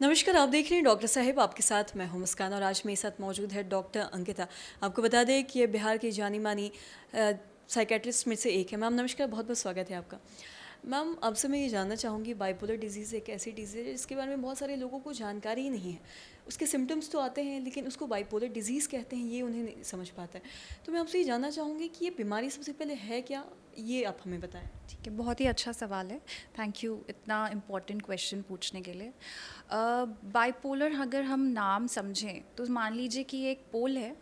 नमस्कार, आप देख रहे हैं डॉक्टर साहिब, आपके साथ मैं हूं मुस्कान और आज मेरे साथ मौजूद है डॉक्टर अंकिता। आपको बता दें कि ये बिहार की जानी-मानी साइकियाट्रिस्ट में से एक है। मैम नमस्कार, बहुत-बहुत स्वागत है आपका। मैम आपसे मैं ये जानना चाहूँगी बाइपोलर डिज़ीज़ एक ऐसी डिज़ीज़ है जिसके बारे में बहुत सारे लोगों को जानकारी ही नहीं है। उसके सिम्पटम्स तो आते हैं लेकिन उसको बाइपोलर डिज़ीज़ कहते हैं ये उन्हें नहीं समझ पाता है। तो मैं आपसे ये जानना चाहूँगी कि ये बीमारी सबसे पहले है क्या? ये आप हमें बताएँ। ठीक है, बहुत ही अच्छा सवाल है। थैंक यू इतना इम्पोर्टेंट क्वेश्चन पूछने के लिए। बाइपोलर अगर हम नाम समझें तो मान लीजिए कि ये एक पोल है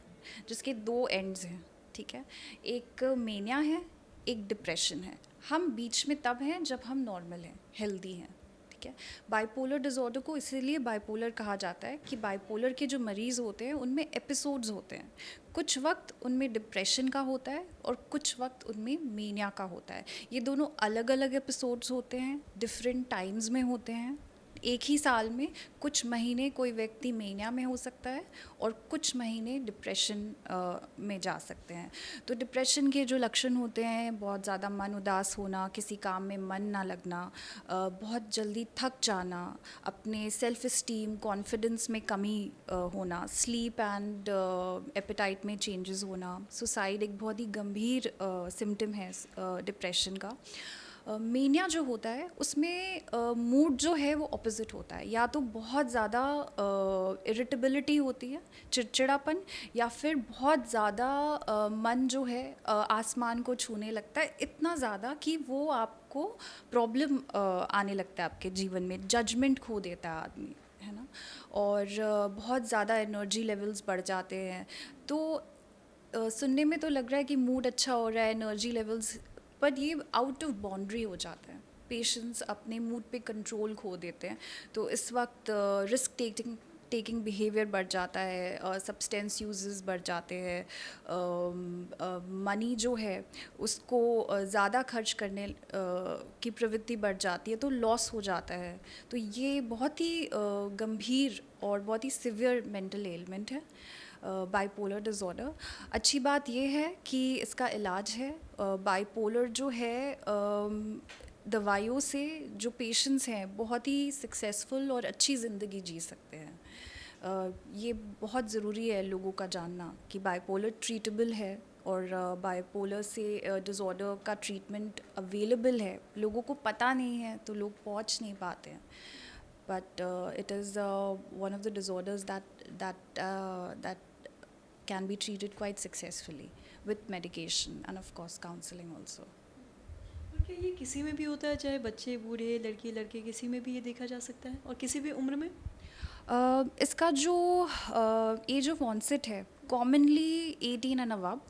जिसके दो एंड्स हैं, ठीक है। एक मेनिया है, एक डिप्रेशन है। हम बीच में तब हैं जब हम नॉर्मल हैं, हेल्दी हैं, ठीक है। बाइपोलर डिसऑर्डर को इसीलिए बाइपोलर कहा जाता है कि बाइपोलर के जो मरीज़ होते हैं उनमें एपिसोड्स होते हैं। कुछ वक्त उनमें डिप्रेशन का होता है और कुछ वक्त उनमें मेनिया का होता है। ये दोनों अलग अलग एपिसोड्स होते हैं, डिफरेंट टाइम्स में होते हैं। एक ही साल में कुछ महीने कोई व्यक्ति मेनिया में हो सकता है और कुछ महीने डिप्रेशन में जा सकते हैं। तो डिप्रेशन के जो लक्षण होते हैं, बहुत ज़्यादा मन उदास होना, किसी काम में मन ना लगना, बहुत जल्दी थक जाना, अपने सेल्फ इस्टीम कॉन्फिडेंस में कमी होना, स्लीप एंड एपेटाइट में चेंजेस होना, सुसाइड एक बहुत ही गंभीर सिम्टम है डिप्रेशन का। मेनिया जो होता है उसमें मूड जो है वो ऑपोजिट होता है, या तो बहुत ज़्यादा इरिटेबिलिटी होती है, चिड़चिड़ापन, या फिर बहुत ज़्यादा मन जो है आसमान को छूने लगता है, इतना ज़्यादा कि वो आपको प्रॉब्लम आने लगता है आपके जीवन में, जजमेंट खो देता है आदमी, है ना। और बहुत ज़्यादा एनर्जी लेवल्स बढ़ जाते हैं। तो सुनने में तो लग रहा है कि मूड अच्छा हो रहा है, एनर्जी लेवल्स, पर ये आउट ऑफ बाउंड्री हो जाता है। पेशेंट्स अपने मूड पे कंट्रोल खो देते हैं। तो इस वक्त रिस्क टेकिंग बिहेवियर बढ़ जाता है, सब्सटेंस यूजेस बढ़ जाते हैं, मनी जो है उसको ज़्यादा खर्च करने की प्रवृत्ति बढ़ जाती है, तो लॉस हो जाता है। तो ये बहुत ही गंभीर और बहुत ही सिवियर मेंटल एलिमेंट है बाइपोलर डिसऑर्डर। अच्छी बात यह है कि इसका इलाज है। बाइपोलर जो है दवाइयों से जो पेशेंट्स हैं बहुत ही सक्सेसफुल और अच्छी ज़िंदगी जी सकते हैं। ये बहुत ज़रूरी है लोगों का जानना कि बाइपोलर ट्रीटेबल है और बाइपोलर से डिसऑर्डर का ट्रीटमेंट अवेलेबल है। लोगों को पता नहीं है तो लोग पहुंच नहीं पाते हैं। But it is one of the disorders that can be treated quite successfully with medication and of course counseling also. और क्या ये किसी में भी होता है, चाहे बच्चे, बूढ़े, लड़की, लड़के, किसी में भी ये देखा जा सकता है और किसी भी उम्र में? इसका जो एज ऑफ ऑनसेट है कॉमनली 18 एंड अबव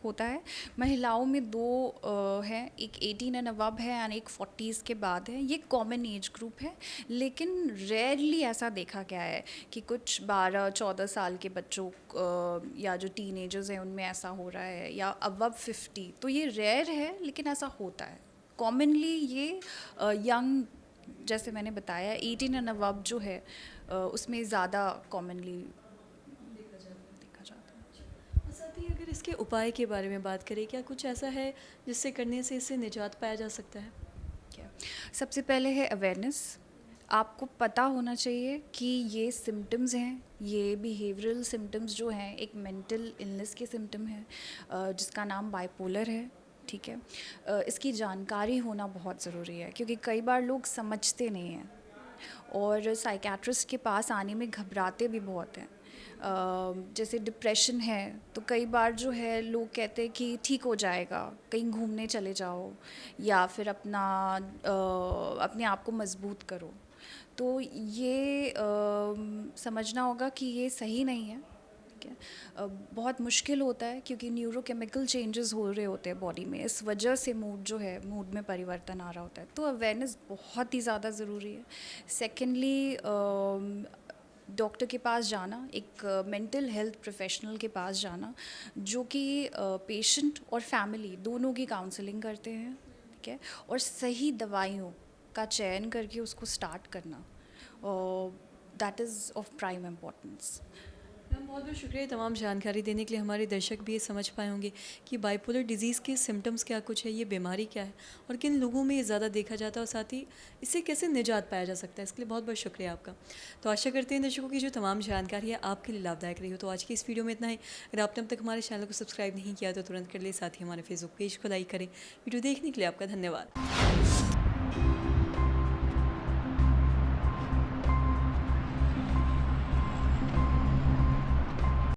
होता है। महिलाओं में दो हैं, एक 18 एंड अबव है एंड एक 40s के बाद है। ये कॉमन एज ग्रुप है, लेकिन रेयरली ऐसा देखा गया है कि कुछ 12-14 साल के बच्चों या जो टीनेजर्स हैं उनमें ऐसा हो रहा है, या अबव 50। तो ये रेयर है लेकिन ऐसा होता है। कॉमनली ये यंग, जैसे मैंने बताया 18 एंड अबव जो है उसमें ज़्यादा कॉमनली देखा जाता है। और साथ ही अगर इसके उपाय के बारे में बात करें, क्या कुछ ऐसा है जिससे करने से इससे निजात पाया जा सकता है? क्या सबसे पहले है अवेयरनेस। आपको पता होना चाहिए कि ये सिम्टम्स हैं, ये बिहेवियरल सिम्टम्स जो हैं एक मेंटल इलनेस के सिम्टम हैं जिसका नाम बाइपोलर है, ठीक है। इसकी जानकारी होना बहुत ज़रूरी है क्योंकि कई बार लोग समझते नहीं हैं और साइकियाट्रिस्ट के पास आने में घबराते भी बहुत हैं। जैसे डिप्रेशन है तो कई बार जो है लोग कहते हैं कि ठीक हो जाएगा, कहीं घूमने चले जाओ, या फिर अपने आप को मजबूत करो। तो ये समझना होगा कि ये सही नहीं है, ठीक है। बहुत मुश्किल होता है क्योंकि न्यूरोकेमिकल चेंजेस हो रहे होते हैं बॉडी में, इस वजह से मूड में परिवर्तन आ रहा होता है। तो अवेयरनेस बहुत ही ज़्यादा ज़रूरी है। सेकेंडली डॉक्टर के पास जाना, एक मेंटल हेल्थ प्रोफेशनल के पास जाना जो कि पेशेंट और फैमिली दोनों की काउंसलिंग करते हैं, ठीक है। और सही दवाइयों का चयन करके उसको स्टार्ट करना, that is of prime importance. Ma'am बहुत बहुत शुक्रिया तमाम जानकारी देने के लिए। हमारे दर्शक भी ये समझ पाए होंगे कि बाइपोलर डिजीज़ के सिम्टम्स क्या कुछ है, ये बीमारी क्या है और किन लोगों में ये ज़्यादा देखा जाता है और साथ ही इससे कैसे निजात पाया जा सकता है। इसके लिए बहुत बहुत शुक्रिया आपका। तो आशा करते हैं दर्शकों की जो तमाम जानकारी है आपके लिए लाभदायक रही हो। तो आज की इस वीडियो में इतना ही। अगर आपने अब तक हमारे चैनल को सब्सक्राइब नहीं किया तो तुरंत कर ले, साथ ही हमारे फेसबुक पेज को लाइक करें। वीडियो देखने के लिए आपका धन्यवाद।